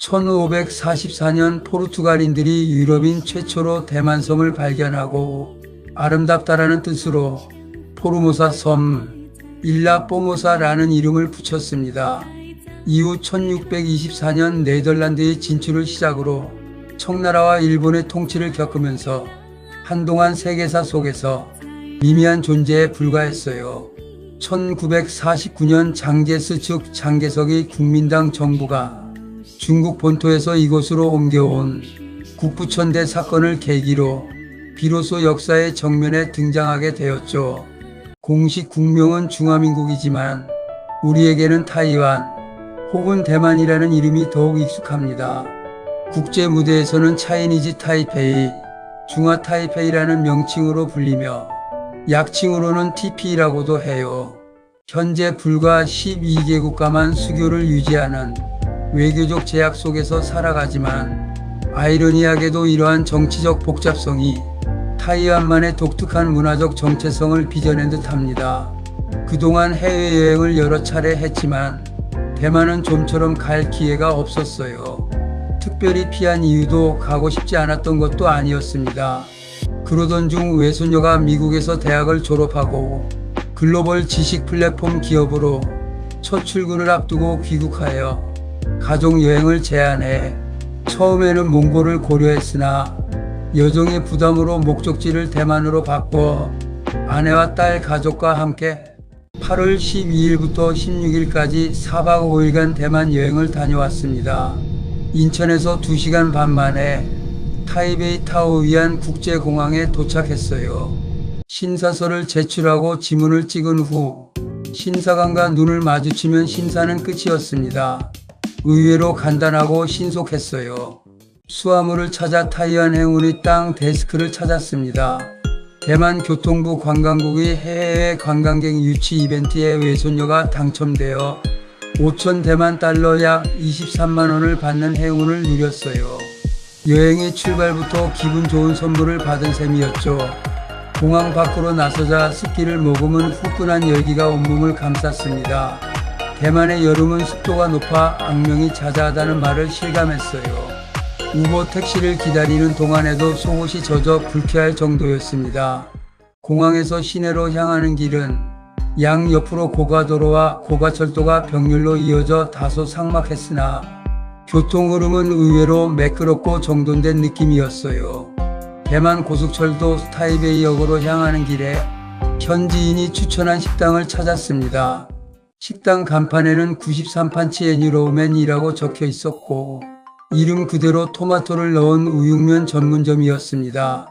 1544년 포르투갈인들이 유럽인 최초로 대만섬을 발견하고 아름답다라는 뜻으로 포르모사 섬, 일라 포모사라는 이름을 붙였습니다. 이후 1624년 네덜란드의 진출을 시작으로 청나라와 일본의 통치를 겪으면서 한동안 세계사 속에서 미미한 존재에 불과했어요. 1949년 장제스 즉 장개석의 국민당 정부가 중국 본토에서 이곳으로 옮겨온 국부천대 사건을 계기로 비로소 역사의 정면에 등장하게 되었죠. 공식 국명은 중화민국이지만 우리에게는 타이완 혹은 대만이라는 이름이 더욱 익숙합니다. 국제 무대에서는 차이니즈 타이페이, 중화 타이페이라는 명칭으로 불리며 약칭으로는 TP라고도 해요. 현재 불과 12개국가만 수교를 유지하는 외교적 제약 속에서 살아가지만 아이러니하게도 이러한 정치적 복잡성이 타이완만의 독특한 문화적 정체성을 빚어낸 듯합니다. 그동안 해외여행을 여러 차례 했지만 대만은 좀처럼 갈 기회가 없었어요. 특별히 피한 이유도 가고 싶지 않았던 것도 아니었습니다. 그러던 중 외손녀가 미국에서 대학을 졸업하고 글로벌 지식 플랫폼 기업으로 첫 출근을 앞두고 귀국하여 가족여행을 제안해 처음에는 몽골을 고려했으나 여정의 부담으로 목적지를 대만으로 바꿔 아내와 딸 가족과 함께 8월 12일부터 16일까지 4박 5일간 대만 여행을 다녀왔습니다. 인천에서 2시간 반 만에 타이베이 타오위안 국제공항에 도착했어요. 신사서를 제출하고 지문을 찍은 후 신사관과 눈을 마주치면 심사는 끝이었습니다. 의외로 간단하고 신속했어요. 수화물을 찾아 타이완 행운의 땅 데스크를 찾았습니다. 대만 교통부 관광국의 해외 관광객 유치 이벤트에 외손녀가 당첨되어 5천 대만 달러 약 23만원을 받는 행운을 누렸어요. 여행의 출발부터 기분 좋은 선물을 받은 셈이었죠. 공항 밖으로 나서자 습기를 머금은 후끈한 열기가 온몸을 감쌌습니다. 대만의 여름은 습도가 높아 악명이 자자하다는 말을 실감했어요. 우버 택시를 기다리는 동안에도 속옷이 젖어 불쾌할 정도였습니다. 공항에서 시내로 향하는 길은 양옆으로 고가도로와 고가철도가 병렬로 이어져 다소 삭막했으나 교통 흐름은 의외로 매끄럽고 정돈된 느낌이었어요. 대만 고속철도 타이베이역으로 향하는 길에 현지인이 추천한 식당을 찾았습니다. 식당 간판에는 93판치 애니로우맨이라고 적혀 있었고 이름 그대로 토마토를 넣은 우육면 전문점이었습니다.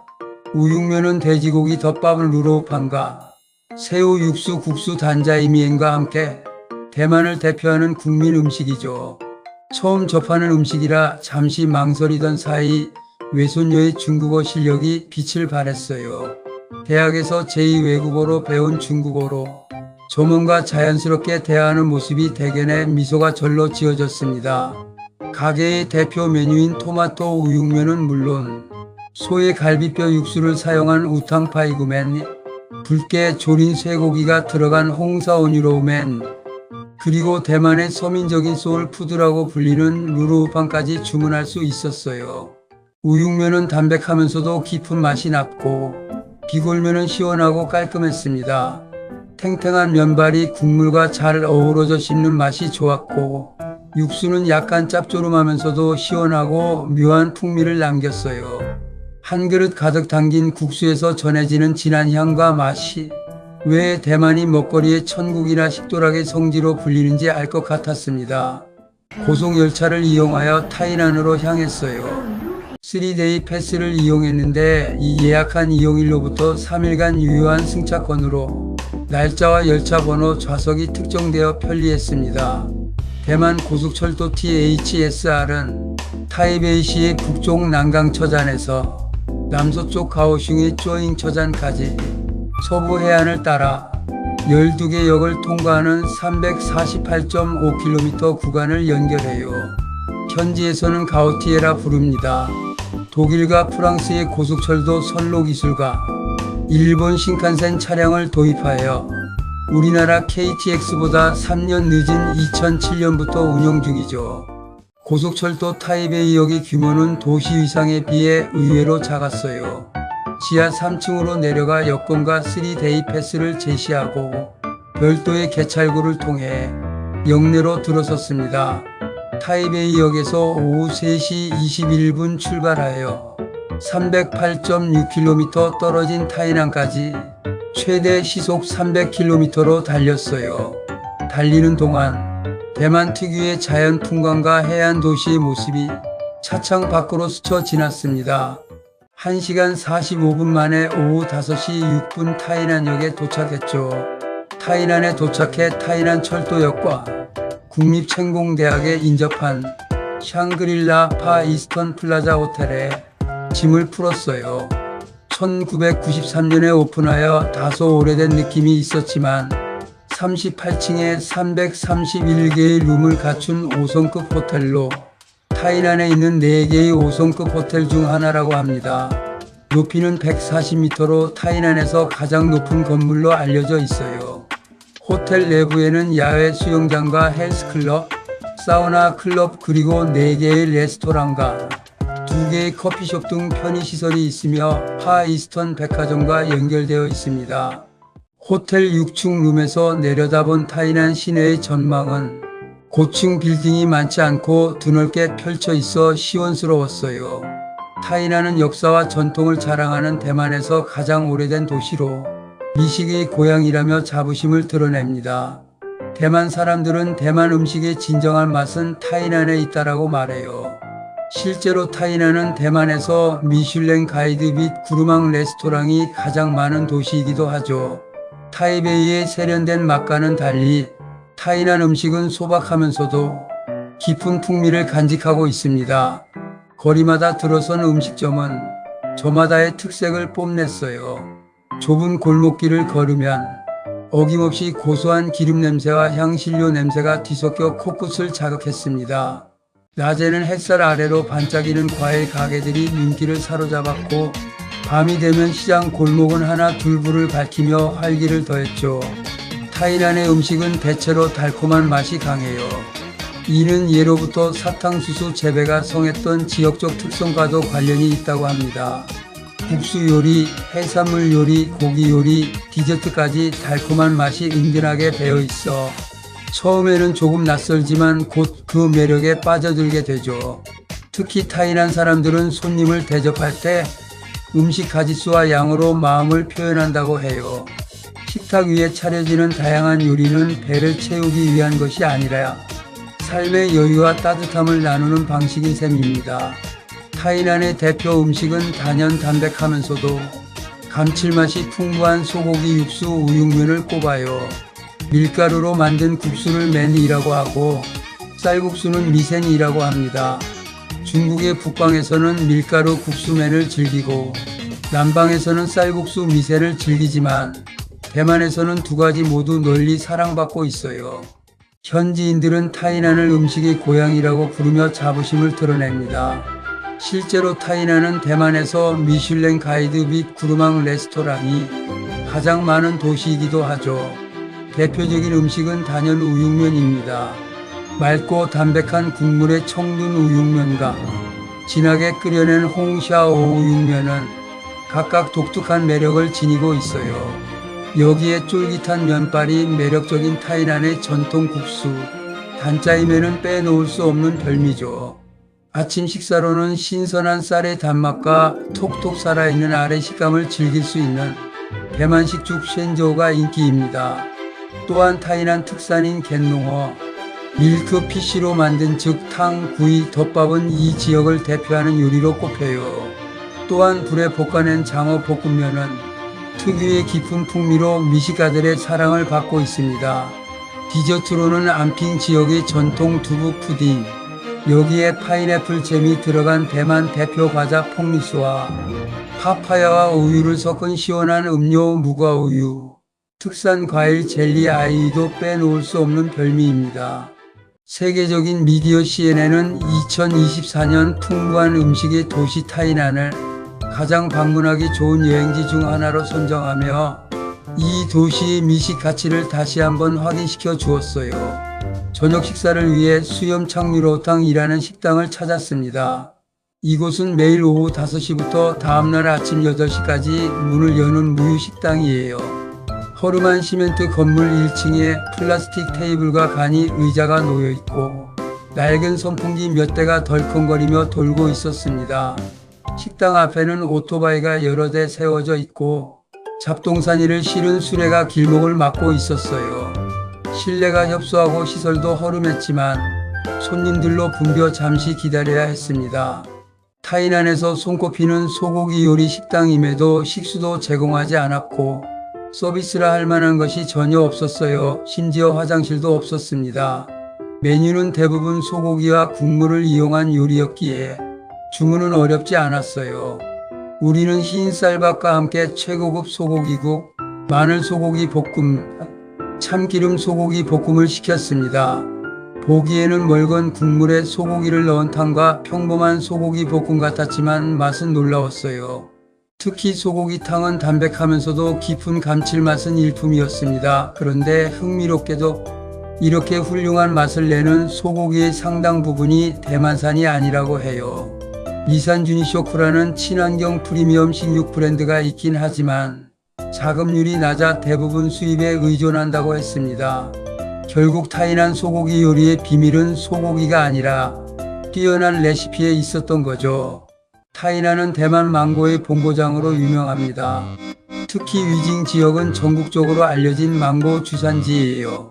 우육면은 돼지고기 덮밥 루로우판과 새우 육수 국수 단자이미엔과 함께 대만을 대표하는 국민 음식이죠. 처음 접하는 음식이라 잠시 망설이던 사이 외손녀의 중국어 실력이 빛을 발했어요. 대학에서 제2외국어로 배운 중국어로 점원과 자연스럽게 대화하는 모습이 대견해 미소가 절로 지어졌습니다. 가게의 대표 메뉴인 토마토 우육면은 물론 소의 갈비뼈 육수를 사용한 우탕파이구맨, 붉게 졸인 쇠고기가 들어간 홍사오뉴로우맨, 그리고 대만의 서민적인 소울푸드라고 불리는 루루우판까지 주문할 수 있었어요. 우육면은 담백하면서도 깊은 맛이 났고 비골면은 시원하고 깔끔했습니다. 탱탱한 면발이 국물과 잘 어우러져 씹는 맛이 좋았고 육수는 약간 짭조름하면서도 시원하고 묘한 풍미를 남겼어요. 한 그릇 가득 담긴 국수에서 전해지는 진한 향과 맛이 왜 대만이 먹거리의 천국이나 식도락의 성지로 불리는지 알 것 같았습니다. 고속열차를 이용하여 타이난으로 향했어요. 3데이 패스를 이용했는데 이 예약한 이용일로부터 3일간 유효한 승차권으로 날짜와 열차 번호 좌석이 특정되어 편리했습니다. 대만 고속철도 THSR은 타이베이시의 북쪽 난강처잔에서 남서쪽 가오슝의 쪼잉처잔까지 서부 해안을 따라 12개 역을 통과하는 348.5km 구간을 연결해요. 현지에서는 가우티에라 부릅니다. 독일과 프랑스의 고속철도 선로 기술과 일본 신칸센 차량을 도입하여 우리나라 KTX보다 3년 늦은 2007년부터 운영 중이죠. 고속철도 타이베이역의 규모는 도시 위상에 비해 의외로 작았어요. 지하 3층으로 내려가 여권과 3데이 패스를 제시하고 별도의 개찰구를 통해 역내로 들어섰습니다. 타이베이역에서 오후 3시 21분 출발하여 308.6km 떨어진 타이난까지 최대 시속 300km로 달렸어요. 달리는 동안 대만 특유의 자연 풍광과 해안 도시의 모습이 차창 밖으로 스쳐 지났습니다. 1시간 45분 만에 오후 5시 6분 타이난역에 도착했죠. 타이난에 도착해 타이난 철도역과 국립챈공대학에 인접한 샹그릴라 파 이스턴 플라자 호텔에 짐을 풀었어요. 1993년에 오픈하여 다소 오래된 느낌이 있었지만 38층에 331개의 룸을 갖춘 5성급 호텔로 타이난에 있는 4개의 5성급 호텔 중 하나라고 합니다. 높이는 140m로 타이난에서 가장 높은 건물로 알려져 있어요. 호텔 내부에는 야외 수영장과 헬스클럽, 사우나 클럽 그리고 4개의 레스토랑과 2개의 커피숍 등 편의시설이 있으며 파 이스턴 백화점과 연결되어 있습니다. 호텔 6층 룸에서 내려다본 타이난 시내의 전망은 고층 빌딩이 많지 않고 드넓게 펼쳐 있어 시원스러웠어요. 타이난은 역사와 전통을 자랑하는 대만에서 가장 오래된 도시로 미식의 고향이라며 자부심을 드러냅니다. 대만 사람들은 대만 음식의 진정한 맛은 타이난에 있다라고 말해요. 실제로 타이난은 대만에서 미슐랭 가이드 및 구르망 레스토랑이 가장 많은 도시이기도 하죠. 타이베이의 세련된 맛과는 달리 타이난 음식은 소박하면서도 깊은 풍미를 간직하고 있습니다. 거리마다 들어선 음식점은 저마다의 특색을 뽐냈어요. 좁은 골목길을 걸으면 어김없이 고소한 기름 냄새와 향신료 냄새가 뒤섞여 코끝을 자극했습니다. 낮에는 햇살 아래로 반짝이는 과일 가게들이 눈길을 사로잡았고 밤이 되면 시장 골목은 하나 둘 불을 밝히며 활기를 더했죠. 타이난의 음식은 대체로 달콤한 맛이 강해요. 이는 예로부터 사탕수수 재배가 성했던 지역적 특성과도 관련이 있다고 합니다. 국수 요리, 해산물 요리, 고기 요리, 디저트까지 달콤한 맛이 은근하게 배어 있어 처음에는 조금 낯설지만 곧 그 매력에 빠져들게 되죠. 특히 타이난 사람들은 손님을 대접할 때 음식 가짓수와 양으로 마음을 표현한다고 해요. 식탁 위에 차려지는 다양한 요리는 배를 채우기 위한 것이 아니라 삶의 여유와 따뜻함을 나누는 방식인 셈입니다. 타이난의 대표 음식은 단연 담백하면서도 감칠맛이 풍부한 소고기 육수 우육면을 꼽아요. 밀가루로 만든 국수를 맨이라고 하고 쌀국수는 미센이라고 합니다. 중국의 북방에서는 밀가루 국수맨을 즐기고 남방에서는 쌀국수 미센을 즐기지만 대만에서는 두 가지 모두 널리 사랑받고 있어요. 현지인들은 타이난을 음식의 고향이라고 부르며 자부심을 드러냅니다. 실제로 타이난은 대만에서 미슐랭 가이드 및 구르망 레스토랑이 가장 많은 도시이기도 하죠. 대표적인 음식은 단연 우육면입니다. 맑고 담백한 국물의 청둔 우육면과 진하게 끓여낸 홍샤오 우육면은 각각 독특한 매력을 지니고 있어요. 여기에 쫄깃한 면발이 매력적인 타이난의 전통 국수, 단짜이면은 빼놓을 수 없는 별미죠. 아침 식사로는 신선한 쌀의 단맛과 톡톡 살아있는 알의 식감을 즐길 수 있는 대만식 죽 쉔저우가 인기입니다. 또한 타이난 특산인 갯농어, 밀크피쉬로 만든 즉 탕, 구이, 덮밥은 이 지역을 대표하는 요리로 꼽혀요. 또한 불에 볶아낸 장어 볶음면은 특유의 깊은 풍미로 미식가들의 사랑을 받고 있습니다. 디저트로는 안핑 지역의 전통 두부 푸딩, 여기에 파인애플 잼이 들어간 대만 대표 과자 퐁리스와 파파야와 우유를 섞은 시원한 음료 무과우유, 특산 과일 젤리 아이도 빼놓을 수 없는 별미입니다. 세계적인 미디어 CNN은 2024년 풍부한 음식의 도시 타이난을 가장 방문하기 좋은 여행지 중 하나로 선정하며 이 도시의 미식 가치를 다시 한번 확인시켜 주었어요. 저녁 식사를 위해 수염 창류로탕이라는 식당을 찾았습니다. 이곳은 매일 오후 5시부터 다음날 아침 8시까지 문을 여는 무휴식당이에요. 허름한 시멘트 건물 1층에 플라스틱 테이블과 간이 의자가 놓여있고 낡은 선풍기 몇 대가 덜컹거리며 돌고 있었습니다. 식당 앞에는 오토바이가 여러 대 세워져 있고 잡동사니를 실은 수레가 길목을 막고 있었어요. 실내가 협소하고 시설도 허름했지만 손님들로 붐벼 잠시 기다려야 했습니다. 타이난에서 손꼽히는 소고기 요리 식당임에도 식수도 제공하지 않았고 서비스라 할 만한 것이 전혀 없었어요. 심지어 화장실도 없었습니다. 메뉴는 대부분 소고기와 국물을 이용한 요리였기에 주문은 어렵지 않았어요. 우리는 흰 쌀밥과 함께 최고급 소고기국, 마늘 소고기 볶음, 참기름 소고기 볶음을 시켰습니다. 보기에는 묽은 국물에 소고기를 넣은 탕과 평범한 소고기 볶음 같았지만 맛은 놀라웠어요. 특히 소고기탕은 담백하면서도 깊은 감칠맛은 일품이었습니다. 그런데 흥미롭게도 이렇게 훌륭한 맛을 내는 소고기의 상당 부분이 대만산이 아니라고 해요. 리산 주니쇼크라는 친환경 프리미엄 식육 브랜드가 있긴 하지만 자급률이 낮아 대부분 수입에 의존한다고 했습니다. 결국 타이난 소고기 요리의 비밀은 소고기가 아니라 뛰어난 레시피에 있었던 거죠. 타이난은 대만 망고의 본고장으로 유명합니다. 특히 위징 지역은 전국적으로 알려진 망고 주산지예요.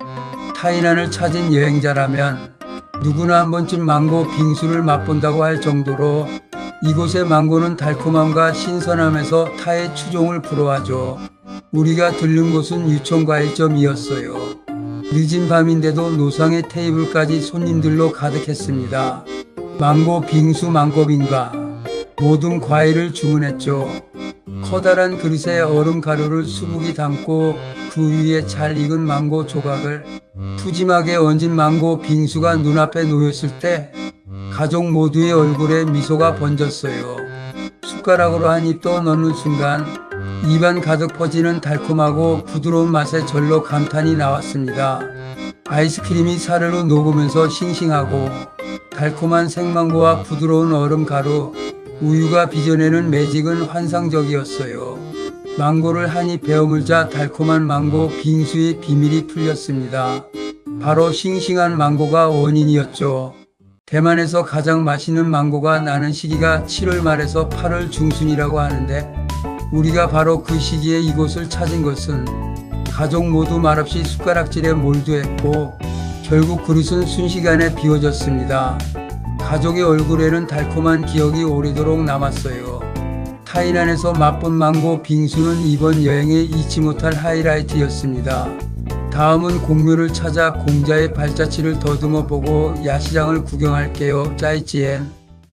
타이난을 찾은 여행자라면 누구나 한 번쯤 망고 빙수를 맛본다고 할 정도로 이곳의 망고는 달콤함과 신선함에서 타의 추종을 불허하죠. 우리가 들른 곳은 유청과일점이었어요. 늦은 밤인데도 노상의 테이블까지 손님들로 가득했습니다. 망고 빙수 망고빙과 모든 과일을 주문했죠. 커다란 그릇에 얼음 가루를 수북이 담고 그 위에 잘 익은 망고 조각을 푸짐하게 얹은 망고 빙수가 눈앞에 놓였을 때 가족 모두의 얼굴에 미소가 번졌어요. 숟가락으로 한 입 더 넣는 순간 입안 가득 퍼지는 달콤하고 부드러운 맛에 절로 감탄이 나왔습니다. 아이스크림이 사르르 녹으면서 싱싱하고 달콤한 생망고와 부드러운 얼음 가루, 우유가 빚어내는 매직은 환상적이었어요. 망고를 한 입 베어물자 달콤한 망고 빙수의 비밀이 풀렸습니다. 바로 싱싱한 망고가 원인이었죠. 대만에서 가장 맛있는 망고가 나는 시기가 7월 말에서 8월 중순이라고 하는데 우리가 바로 그 시기에 이곳을 찾은 것은 가족 모두 말없이 숟가락질에 몰두했고 결국 그릇은 순식간에 비워졌습니다. 가족의 얼굴에는 달콤한 기억이 오래도록 남았어요. 타이난에서 맛본 망고 빙수는 이번 여행의 잊지 못할 하이라이트였습니다. 다음은 공묘를 찾아 공자의 발자취를 더듬어 보고 야시장을 구경할게요. 짜이찌엔.